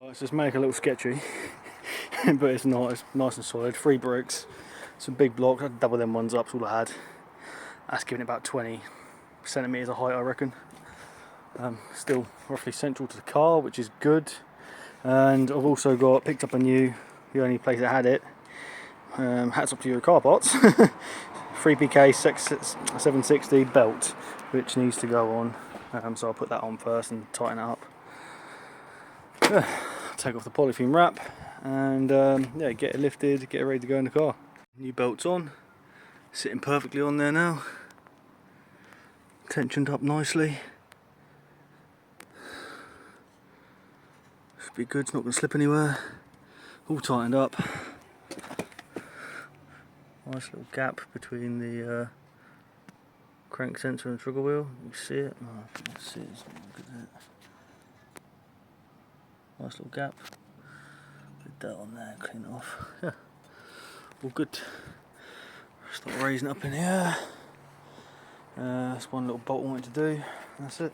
It's just make a little sketchy, but it's not. It's nice and solid. 3 bricks, some big blocks. I double them ones up. That's all I had. That's giving it about 20 centimeters of height, I reckon. Still roughly central to the car, which is good. And I've also picked up a the only place that had it. Hats off to your car parts. 3PK 760 belt, which needs to go on. So I'll put that on first and tighten it up. Take off the polythene wrap and yeah, get it lifted, get it ready to go in the car. New belt's on, sitting perfectly on there now. Tensioned up nicely. Should be good, it's not going to slip anywhere. All tightened up. Nice little gap between the crank sensor and trigger wheel. You can see it? Oh, I can't see it. Look at that. Nice little gap. Put that on there, clean it off. Yeah. All good. Start raising it up in here. That's one little bolt I wanted to do. That's it.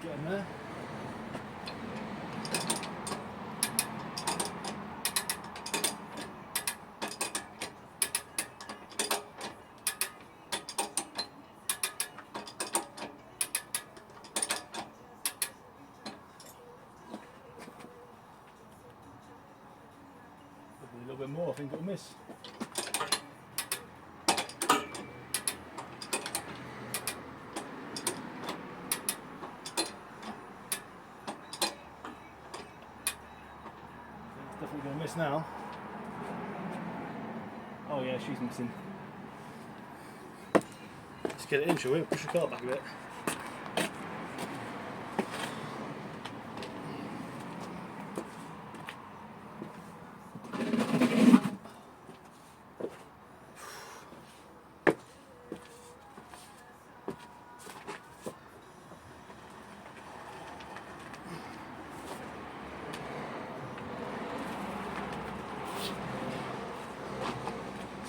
Get in there. Probably a little bit more, I think it'll miss. Definitely going to miss now. Oh yeah, she's missing. Let's get it in, shall we? Push the car back a bit.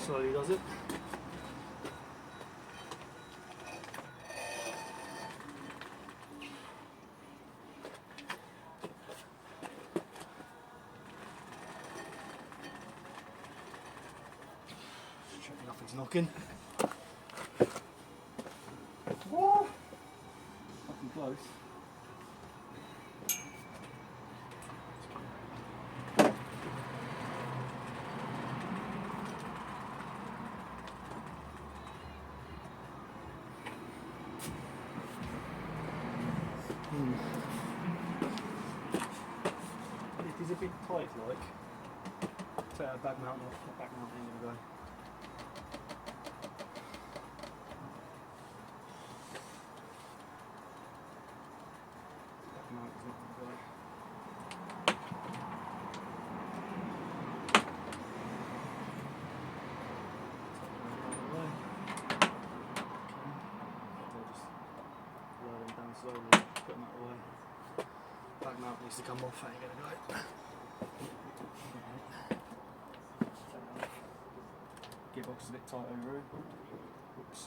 Slowly does it. Check nothing's knocking. Woo! Fucking close. It is a bit tight, like. Take that back mount off. That back mount ain't gonna go. Back mount is not gonna go. Slowly, put them out of the way. Back mount needs to come off, that ain't gonna go. Gearbox is a bit tight over here. Oops.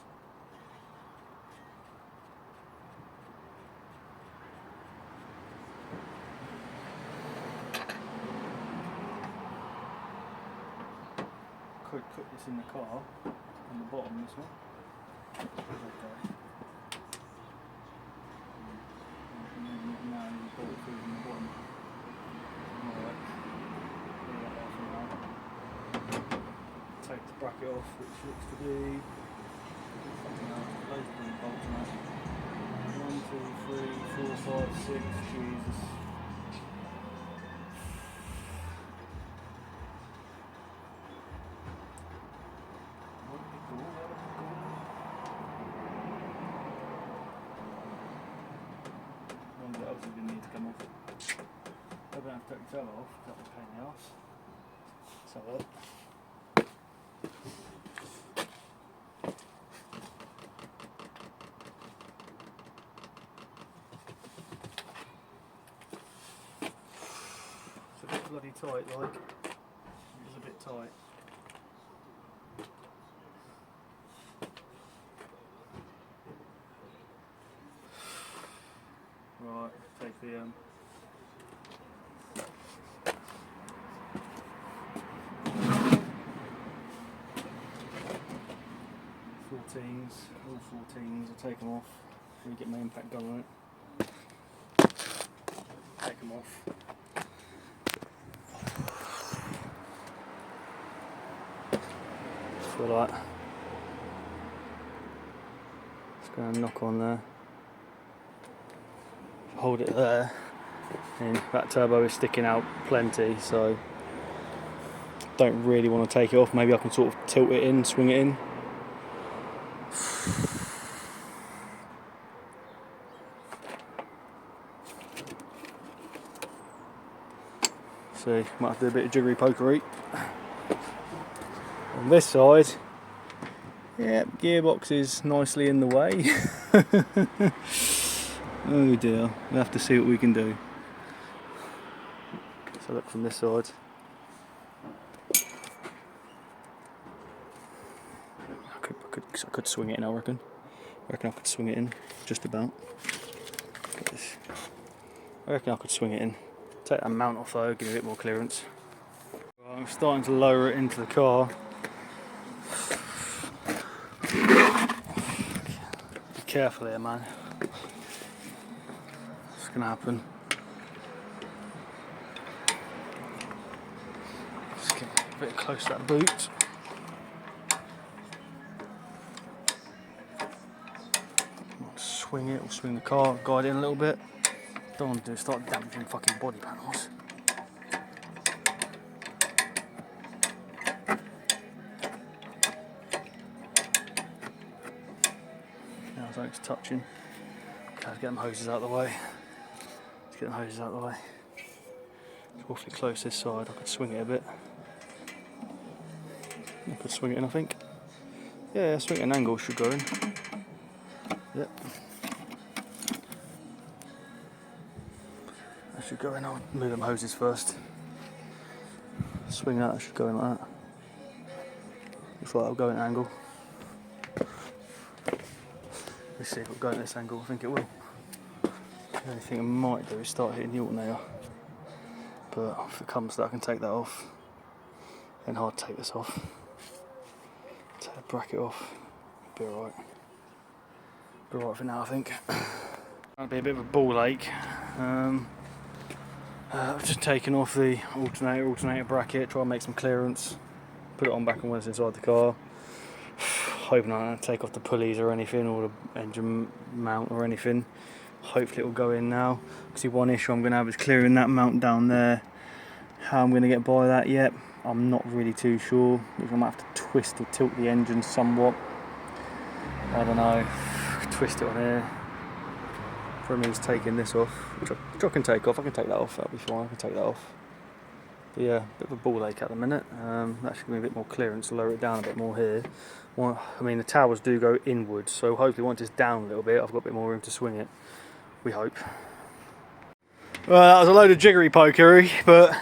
Could put this in the car, on the bottom, this one. Okay. Now you bolt through from the bottom. bracket off, which looks to be loads of bolts on that. 1, 2, 3, 4, 5, 6. Jesus. One that else is going to need to come off. I don't have to take the tail off, that was a pain in the arse. Let's have a look. It's a bit bloody tight, like. It is a bit tight. Right, take the 14s, all 14s, I'll take them off, let me get my impact gun on it, take them off. Just feel like it's going to knock on there, hold it there, and that turbo is sticking out plenty, so don't really want to take it off. Maybe I can sort of tilt it in, swing it in. So might have to do a bit of jiggery pokery. On this side, yeah, gearbox is nicely in the way. Oh dear, we'll have to see what we can do. So look from this side. I could swing it in, I reckon. I could swing it in, just about. Look at this. I reckon I could swing it in. Take that mount off though, give it a bit more clearance. Well, I'm starting to lower it into the car. Be careful here, man. What's going to happen? Just get a bit close to that boot. Swing it, or swing the car, guide it in a little bit. Don't want to start damaging fucking body panels. Now something's touching. Okay, let's get them hoses out of the way. Let's get them hoses out of the way. It's awfully close this side, I could swing it a bit. I could swing it in, I think. Yeah, swing it an angle should go in. Yep. That should go in. I'll move them hoses first. Swing that should go in like that. Looks like it'll go in an angle. Let's see if it'll go in this angle. I think it will. The only thing I might do is start hitting the alternator. But if it comes to that, I can take that off. Then hard take this off. Take the bracket off. Be alright. Be alright for now, I think. Might be a bit of a ball ache. I've just taken off the alternator bracket, try and make some clearance, put it on back and once inside the car. Hoping I don't take off the pulleys or anything, or the engine mount or anything. Hopefully it will go in now. See, one issue I'm going to have is clearing that mount down there. How I'm going to get by that yet, I'm not really too sure. I might have to twist or tilt the engine somewhat. I don't know. Twist it on here. Probably means taking this off, which I can take off. I can take that off, that'll be fine. I can take that off. But yeah, a bit of a ball ache at the minute. That should give me a bit more clearance, lower it down a bit more here. Well, I mean, the towers do go inwards, so hopefully once it's down a little bit, I've got a bit more room to swing it. We hope. Well, that was a load of jiggery pokery, but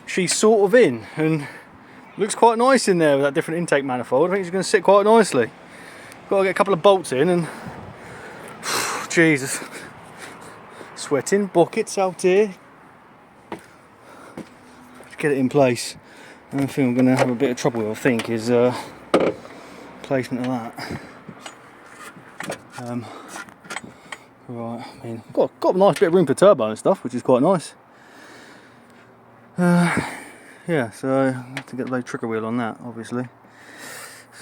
she's sort of in, and looks quite nice in there with that different intake manifold. I think it's going to sit quite nicely. Got to get a couple of bolts in, and Jesus. Sweating buckets out here. Let's get it in place. The only thing I'm going to have a bit of trouble with, I think, is placement of that. Right, I mean, got a nice bit of room for turbo and stuff, which is quite nice. Yeah, so I have to get the low trigger wheel on that, obviously.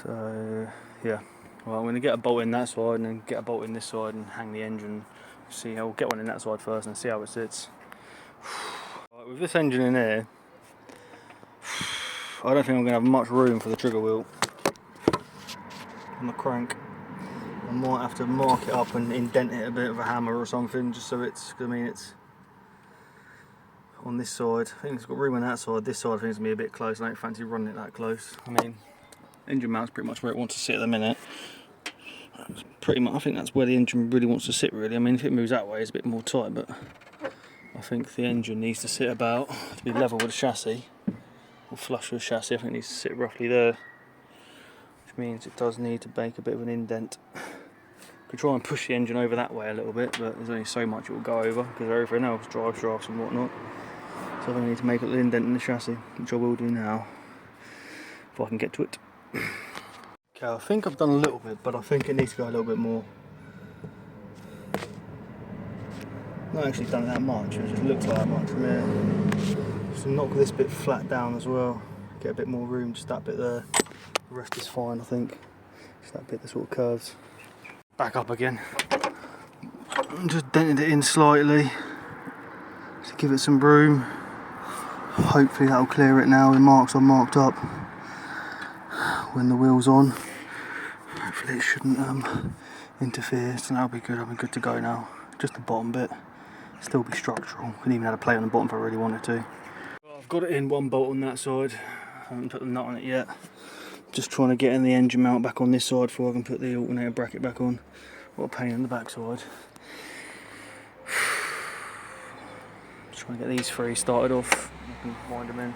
So yeah, well, I'm going to get a bolt in that side and then get a bolt in this side and hang the engine. See how we'll get one in that side first and see how it sits. Right, with this engine in here, I don't think I'm going to have much room for the trigger wheel on the crank. I might have to mark it up and indent it a bit with a hammer or something, just so it's, I mean, it's on this side. I think it's got room on that side. This side I think it's going to be a bit close. I don't fancy running it that close. I mean, engine mount's pretty much where it wants to sit at the minute. That's pretty much, I think that's where the engine really wants to sit, really. I mean, if it moves that way, it's a bit more tight, but I think the engine needs to sit about, to be level with the chassis, or flush with the chassis. I think it needs to sit roughly there, which means it does need to make a bit of an indent. Could try and push the engine over that way a little bit, but there's only so much it will go over because everything else, drive shafts and whatnot. So I think I need to make a little indent in the chassis, which I will do now, if I can get to it. Okay, I think I've done a little bit, but I think it needs to go a little bit more. Not actually done that much, it just looks like that much from here. Just knock this bit flat down as well, get a bit more room, just that bit there. The rest is fine, I think. Just that bit that sort of curves. Back up again. Just dented it in slightly to give it some room. Hopefully that'll clear it now. The marks are marked up when the wheel's on. Hopefully it shouldn't interfere, so that'll be good. I'll be good to go now. Just the bottom bit, still be structural. Can even add a plate on the bottom if I really wanted to. Well, I've got it in, one bolt on that side. I haven't put the nut on it yet. Just trying to get in the engine mount back on this side before I can put the alternator bracket back on. What a pain in the backside. Trying to get these three started off. I can wind them in.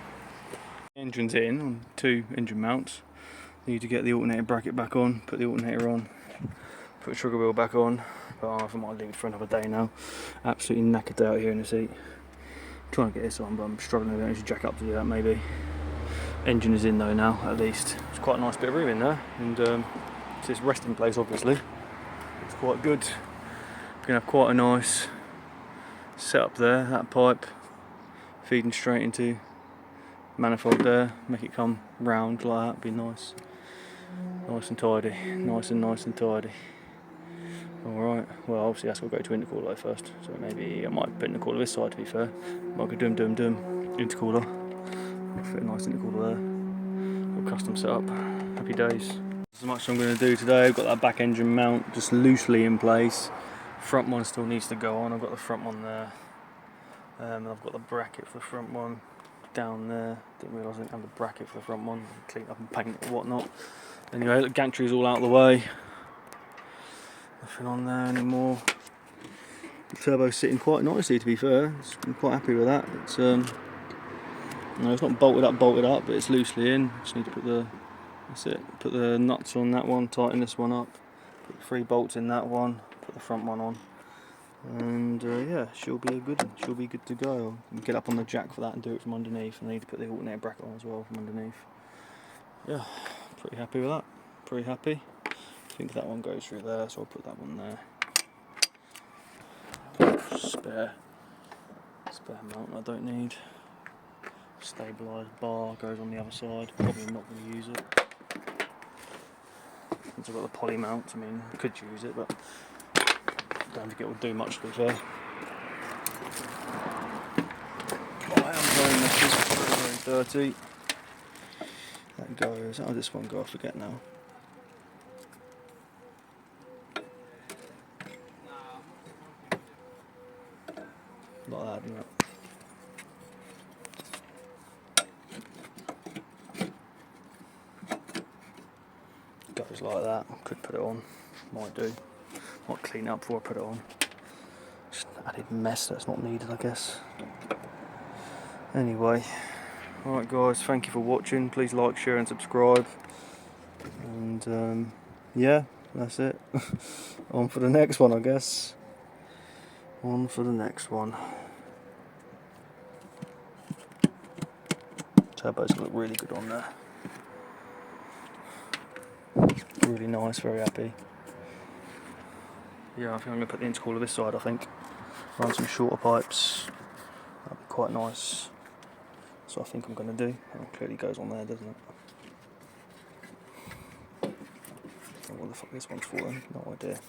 The engine's in on 2 engine mounts. Need to get the alternator bracket back on, put the alternator on, put the trigger wheel back on. But I might leave it for another day now. Absolutely knackered out here in the seat. Trying to get this on, but I'm struggling a bit. I should jack up to do that maybe. Engine is in though now, at least. It's quite a nice bit of room in there, and it's its resting place obviously. It's quite good. We're gonna have quite a nice setup there. That pipe feeding straight into manifold there. Make it come round like that. Be nice, nice and tidy. Nice and tidy. All right. Well, obviously that's got to go to intercooler first. So maybe I might put intercooler this side. To be fair, might go intercooler. Fit a nice intercooler there. Got custom setup. Happy days. As much as I'm going to do today. I've got that back engine mount just loosely in place. Front one still needs to go on. I've got the front one there. And I've got the bracket for the front one down there. Didn't realise I didn't have the bracket for the front one. Clean it up and paint it and whatnot. Anyway, the gantry's all out of the way. Nothing on there anymore. The turbo's sitting quite nicely, to be fair. I'm quite happy with that. It's no, it's not bolted up, but it's loosely in. Just need to put the, that's it. Put the nuts on that one, tighten this one up. Put 3 bolts in that one. Put the front one on. And yeah, she'll be a good one. She'll be good to go. I'll get up on the jack for that and do it from underneath. And I need to put the alternator bracket on as well from underneath. Yeah, pretty happy with that. Pretty happy. I think that one goes through there, so I'll put that one there. Spare mount I don't need. Stabilised bar goes on the other side. Probably not going to use it. Since I've got the poly mount, I mean, I could use it, but don't think it will do much, to be fair. Oh, I am very messy, very dirty. That goes, how does this one go? I forget now. Like that, isn't it? Goes like that. Could put it on. Might do. Might clean up before I put it on. Just added mess that's not needed, I guess. Anyway, alright guys, thank you for watching. Please like, share and subscribe. And yeah, that's it. On for the next one, I guess. On for the next one. Turbo's look really good on there. Really nice, very happy. Yeah, I think I'm going to put the intercooler this side, I think. Run some shorter pipes. That'd be quite nice. So I think I'm going to do. It clearly goes on there, doesn't it? what the fuck this one's for then, no idea.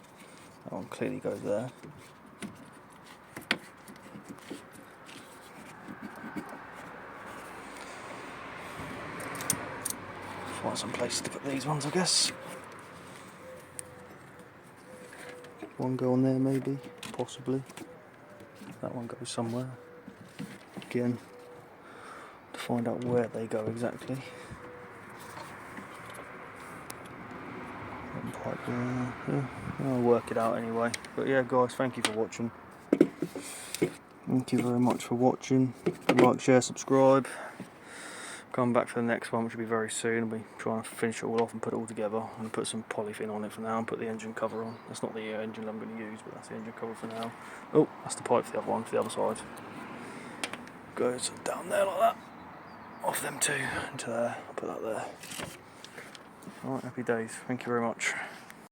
That one clearly goes there. Find some places to put these ones, I guess. One go on there maybe, possibly. That one goes somewhere. Again, to find out where they go exactly. One pipe there. Yeah, I'll work it out anyway. But yeah guys, thank you for watching. Thank you very much for watching. Like, share, subscribe. Come back for the next one, which will be very soon. I'll be trying to finish it all off and put it all together. I'm going to put some polythene on it for now and put the engine cover on. That's not the engine I'm going to use, but that's the engine cover for now. Oh, that's the pipe for the other one, for the other side. Goes down there like that. Off them two into there. I'll put that there. Alright, happy days. Thank you very much.